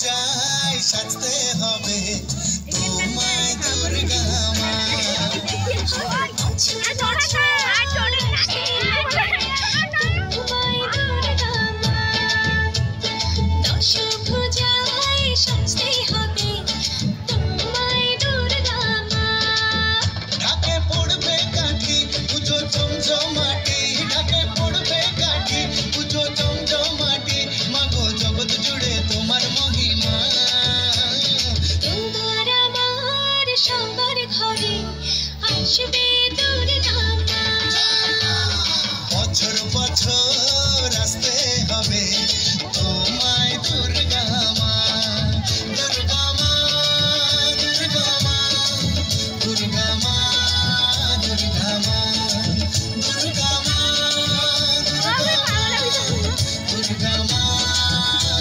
পূজায় সাজতে হবে তোমায় দুর্গা মা। ঢাকে পড়বে কাঠি পুজো জমজমাটি, ঢাকে পড়বে কাঠি পুজো জমজমাটি, মাগো জগৎ জুড়ে তোমার মহিমা। তোমার আমার সবার ঘরে আসবে দুর্গা মা। বছর বছর আসতে হবে তোমায় দুর্গা মা। দুর্গা মা দুর্গা মা দুর্গা মা দুর্গা মা দুর্গা মা দুর্গা মা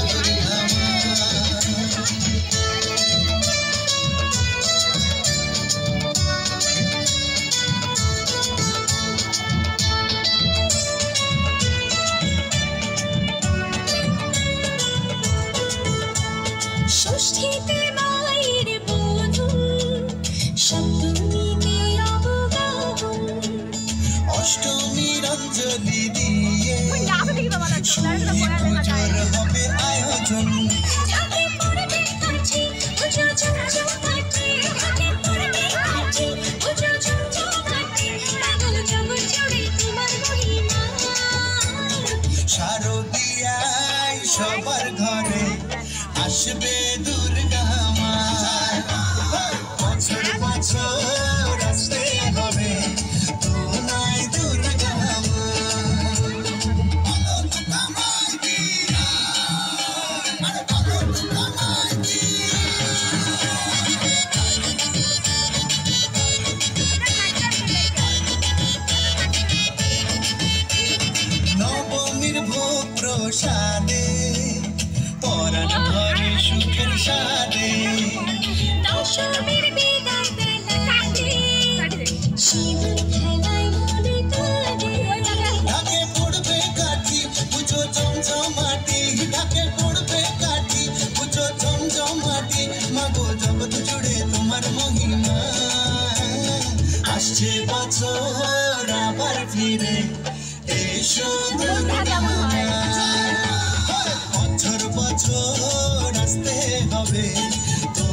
দুর্গা মা। ষষ্ঠীতে মায়ের বোধন, সপ্তমীতে অবগাহন, অষ্টমীর অঞ্জলি দিয়ে ষষ্ঠী পুজোর হবে আয়োজন। ঢাকে পড়বে কাঠি পুজো জমজমাটি, ঢাকে পড়বে কাঠি পুজো জমজমাটি, পাগল জগৎ জুড়ে তোমার মহিমা। শারদীয়ায় সবার ঘরে আসবে দুর্গা মা। বছর বছর আসতে হবে তোমায় দুর্গা মা। নবমীর ভোগ প্রসাদে পরাণ ভরে সুখের সাদে। দশমীর বিদায় বেলাতে শিবুর খেলায় মনে কাঁদে। ঢাকে পড়বে কাঠি পুজো জমজমাটি, ঢাকে পড়বে কাঠি পুজো জমজমাটি, মাগো জগৎ জুড়ে তোমার মহিমা। আসছে বছর আবার ফিরে এসো দুর্গা মা। বছর বছর আসতে হবে তো